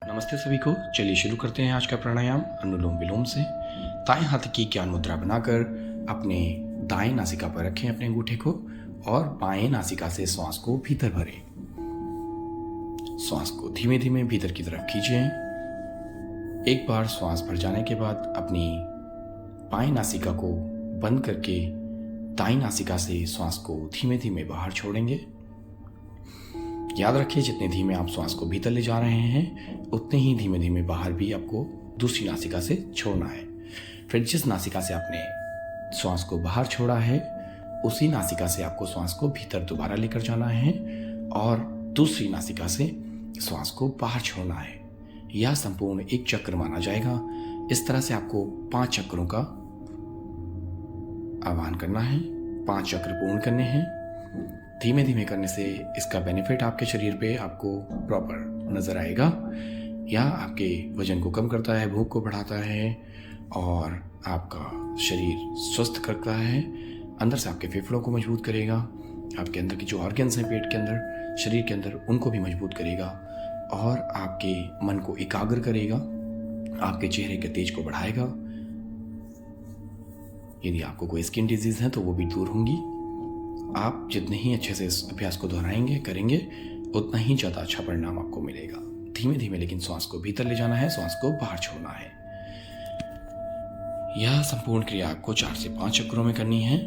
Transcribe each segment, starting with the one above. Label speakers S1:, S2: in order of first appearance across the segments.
S1: नमस्ते सभी को। चलिए शुरू करते हैं आज का प्राणायाम अनुलोम विलोम से। दाएं हाथ की ज्ञान मुद्रा बनाकर अपने दाएं नासिका पर रखें अपने अंगूठे को और बाएं नासिका से श्वास को भीतर भरें। श्वास को धीमे धीमे भीतर की तरफ खींचें। एक बार श्वास भर जाने के बाद अपनी बाएं नासिका को बंद करके दाएं नासिका से श्वास को धीमे धीमे बाहर छोड़ेंगे। याद रखिए, जितने धीमे आप श्वास को भीतर ले जा रहे हैं उतने ही धीमे धीमे बाहर भी आपको दूसरी नासिका से छोड़ना है। फिर जिस नासिका से आपने श्वास को बाहर छोड़ा है उसी नासिका से आपको श्वास को भीतर दोबारा लेकर जाना है और दूसरी नासिका से श्वास को बाहर छोड़ना है। यह संपूर्ण एक चक्र माना जाएगा। इस तरह से आपको 5 चक्रों का आह्वान करना है, 5 चक्र पूर्ण करने हैं। धीमे धीमे करने से इसका बेनिफिट आपके शरीर पे आपको प्रॉपर नजर आएगा। यह आपके वजन को कम करता है, भूख को बढ़ाता है और आपका शरीर स्वस्थ करता है। अंदर से आपके फेफड़ों को मजबूत करेगा, आपके अंदर की जो ऑर्गन्स हैं पेट के अंदर, शरीर के अंदर, उनको भी मजबूत करेगा और आपके मन को एकाग्र करेगा, आपके चेहरे के तेज को बढ़ाएगा। यदि आपको कोई स्किन डिजीज है तो वो भी दूर होंगी। आप जितने ही अच्छे से इस अभ्यास को दोहराएंगे करेंगे उतना ही ज़्यादा अच्छा परिणाम आपको मिलेगा। धीमे धीमे लेकिन श्वास को भीतर ले जाना है, श्वास को बाहर छोड़ना है। यह संपूर्ण क्रिया आपको 4 से 5 चक्रों में करनी है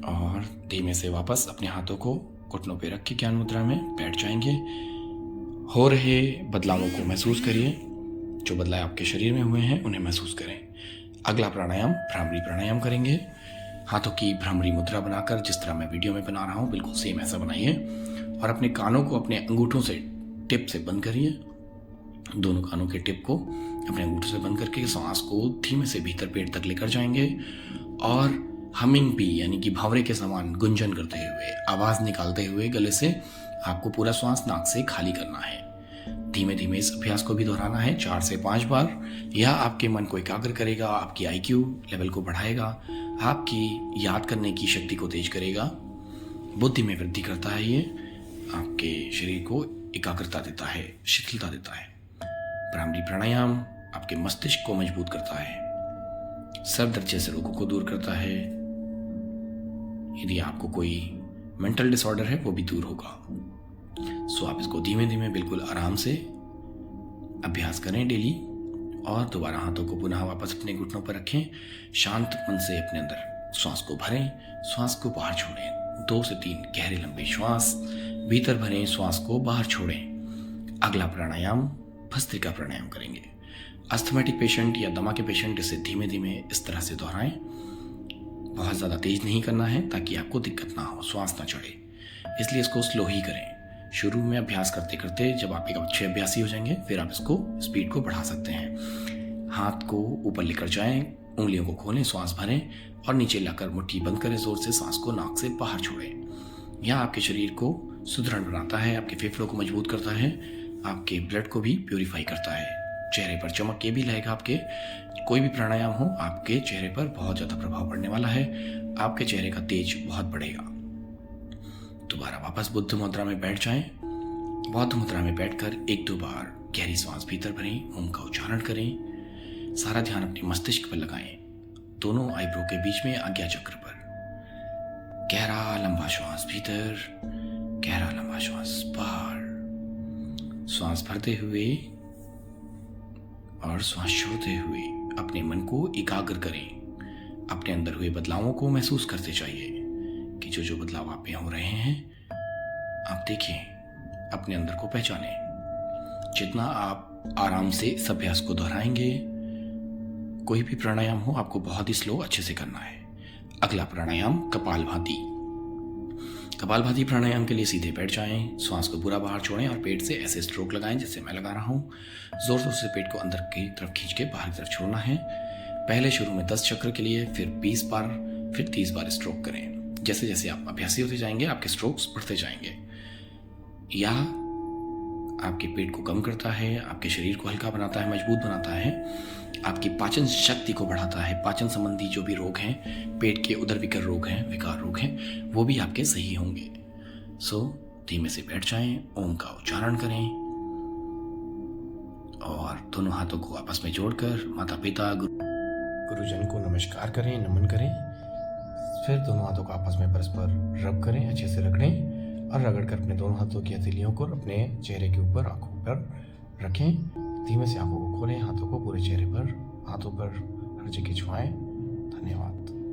S1: और धीमे से वापस अपने हाथों को घुटनों पे रख के ज्ञान मुद्रा में बैठ जाएंगे। हो रहे बदलावों को महसूस करिए, जो बदलाव आपके शरीर में हुए हैं उन्हें महसूस करें। अगला प्राणायाम भ्रामरी प्राणायाम करेंगे। हाथों की भ्रामरी मुद्रा बनाकर जिस तरह मैं वीडियो में बना रहा हूँ बिल्कुल सेम ऐसा बनाइए और अपने कानों को अपने अंगूठों से टिप से बंद करिए। दोनों कानों के टिप को अपने अंगूठों से बंद करके सांस को धीमे से भीतर पेट तक लेकर जाएंगे और हमिंग बी यानी कि भंवरे के समान गुंजन करते हुए, आवाज निकालते हुए गले से आपको पूरा श्वास नाक से खाली करना है। धीमे धीमे इस अभ्यास को भी दोहराना है 4 से 5 बार। यह आपके मन को एकाग्र करेगा, आपकी IQ लेवल को बढ़ाएगा, आपकी याद करने की शक्ति को तेज करेगा, बुद्धि में वृद्धि करता है। ये आपके शरीर को एकाग्रता देता है, शिथिलता देता है। भ्रामरी प्राणायाम आपके मस्तिष्क को मजबूत करता है, सर दर्द जैसे रोगों को दूर करता है। यदि आपको कोई मेंटल डिसऑर्डर है वो भी दूर होगा। सो आप इसको धीमे धीमे बिल्कुल आराम से अभ्यास करें डेली और दोबारा हाथों को पुनः वापस अपने घुटनों पर रखें। शांत मन से अपने अंदर श्वास को भरें, श्वास को बाहर छोड़ें। 2 से 3 गहरे लंबे श्वास भीतर भरें, श्वास को बाहर छोड़ें। अगला प्राणायाम भस्त्रिका प्राणायाम करेंगे। अस्थमैटिक पेशेंट या दमा के पेशेंट इसे धीमे धीमे इस तरह से दोहराएं। बहुत ज़्यादा तेज नहीं करना है ताकि आपको दिक्कत ना हो, श्वास ना चढ़े, इसलिए इसको स्लो ही करें। शुरू में अभ्यास करते करते जब आप एक अच्छे अभ्यासी हो जाएंगे फिर आप इसको स्पीड को बढ़ा सकते हैं। हाथ को ऊपर लेकर जाएं, उंगलियों को खोलें, श्वास भरें और नीचे लाकर मुट्ठी बंद करें, जोर से सांस को नाक से बाहर छोड़ें। यह आपके शरीर को सुदृढ़ बनाता है, आपके फेफड़ों को मजबूत करता है, आपके ब्लड को भी प्योरीफाई करता है। चेहरे पर चमक ये भी लाएगा। आपके कोई भी प्राणायाम हो आपके चेहरे पर बहुत ज़्यादा प्रभाव पड़ने वाला है, आपके चेहरे का तेज बहुत बढ़ेगा। दोबारा वापस बुद्ध मुद्रा में बैठ जाएं। बौद्ध मुद्रा में बैठकर 1-2 बार गहरी सांस भीतर भरें, ओम का उच्चारण करें। सारा ध्यान अपने मस्तिष्क पर लगाएं, दोनों आईब्रो के बीच में आज्ञा चक्र पर। गहरा लंबा श्वास भीतर, गहरा लंबा श्वास बाहर। श्वास भरते हुए और श्वास छोड़ते हुए अपने मन को एकाग्र करें। अपने अंदर हुए बदलावों को महसूस करते जाइए कि जो बदलाव आप में हो रहे हैं आप देखें, अपने अंदर को पहचानें। जितना आप आराम से इस अभ्यास को दोहराएंगे, कोई भी प्राणायाम हो आपको बहुत ही स्लो अच्छे से करना है। अगला प्राणायाम कपालभाति। कपालभाति प्राणायाम के लिए सीधे बैठ जाएं, श्वास को पूरा बाहर छोड़ें और पेट से ऐसे स्ट्रोक लगाएं जैसे मैं लगा रहा हूँ। जोर जोर से पेट को अंदर की तरफ खींच के बाहर की तरफ छोड़ना है। पहले शुरू में 10 चक्र के लिए, फिर 20 बार, फिर 30 बार स्ट्रोक करें। जैसे जैसे आप अभ्यासी होते जाएंगे आपके स्ट्रोक्स बढ़ते जाएंगे। यह आपके पेट को कम करता है, आपके शरीर को हल्का बनाता है, मजबूत बनाता है, आपकी पाचन शक्ति को बढ़ाता है। पाचन संबंधी जो भी रोग हैं, पेट के उदर विकार रोग हैं, विकार रोग हैं, वो भी आपके सही होंगे। सो धीमे से बैठ जाएं, ओम का उच्चारण करें। और दोनों हाथों को आपस में जोड़कर माता पिता गुरुजन को नमस्कार करें, नमन करें। फिर दोनों हाथों को आपस में परस्पर रब करें, अच्छे से रगड़ें और रगड़कर अपने दोनों हाथों की हथेलियों को अपने चेहरे के ऊपर, आंखों पर रखें। धीमे से आंखों को खोलें, हाथों को पूरे चेहरे पर, हाथों पर हर जगह छुआएं। धन्यवाद।